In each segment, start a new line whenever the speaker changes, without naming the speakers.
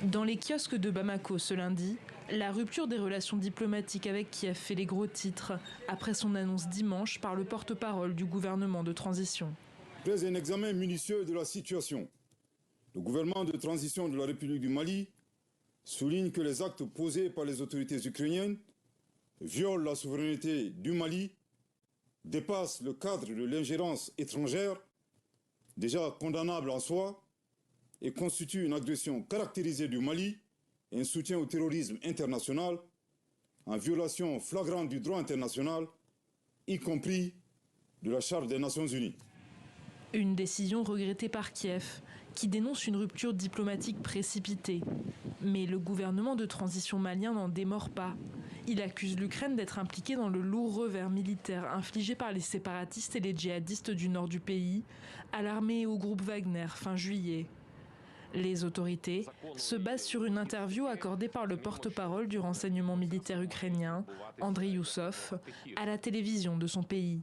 Dans les kiosques de Bamako ce lundi, la rupture des relations diplomatiques avec Kiev fait les gros titres après son annonce dimanche par le porte-parole du gouvernement de transition.
Après un examen minutieux de la situation, le gouvernement de transition de la République du Mali souligne que les actes posés par les autorités ukrainiennes violent la souveraineté du Mali, dépassent le cadre de l'ingérence étrangère, déjà condamnable en soi, et constituent une agression caractérisée du Mali et un soutien au terrorisme international en violation flagrante du droit international, y compris de la Charte des Nations Unies.
Une décision regrettée par Kiev, qui dénonce une rupture diplomatique précipitée. Mais le gouvernement de transition malien n'en démord pas. Il accuse l'Ukraine d'être impliquée dans le lourd revers militaire infligé par les séparatistes et les djihadistes du nord du pays à l'armée et au groupe Wagner fin juillet. Les autorités se basent sur une interview accordée par le porte-parole du renseignement militaire ukrainien, Andriy Youssov, à la télévision de son pays.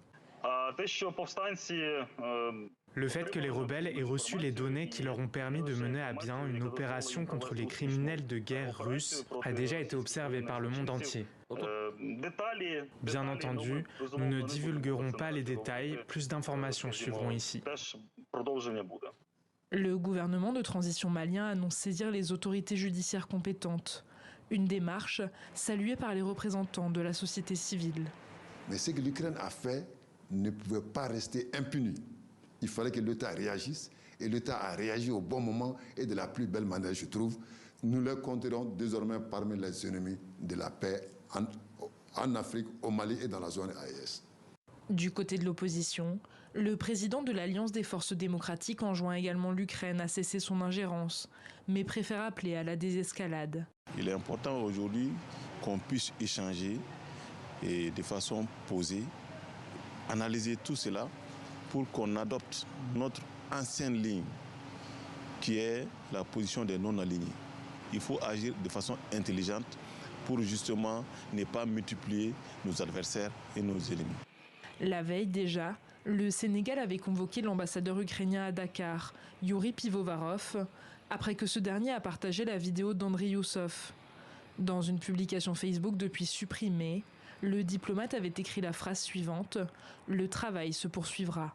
Le fait que les rebelles aient reçu les données qui leur ont permis de mener à bien une opération contre les criminels de guerre russes a déjà été observé par le monde entier. Bien entendu, nous ne divulguerons pas les détails, plus d'informations suivront ici.
Le gouvernement de transition malien annonce saisir les autorités judiciaires compétentes. Une démarche saluée par les représentants de la société civile.
Mais ce que l'Ukraine a fait ne pouvait pas rester impuni. Il fallait que l'État réagisse, et l'État a réagi au bon moment et de la plus belle manière, je trouve. Nous les compterons désormais parmi les ennemis de la paix en Afrique, au Mali et dans la zone AES.
Du côté de l'opposition, le président de l'Alliance des forces démocratiques enjoint également l'Ukraine à cesser son ingérence, mais préfère appeler à la désescalade.
Il est important aujourd'hui qu'on puisse échanger et de façon posée, analyser tout cela pour qu'on adopte notre ancienne ligne, qui est la position des non-alignés. Il faut agir de façon intelligente pour justement ne pas multiplier nos adversaires et nos ennemis.
La veille déjà, le Sénégal avait convoqué l'ambassadeur ukrainien à Dakar, Yuri Pivovarov, après que ce dernier a partagé la vidéo d'Andriy Youssov. Dans une publication Facebook depuis supprimée, le diplomate avait écrit la phrase suivante : « Le travail se poursuivra ».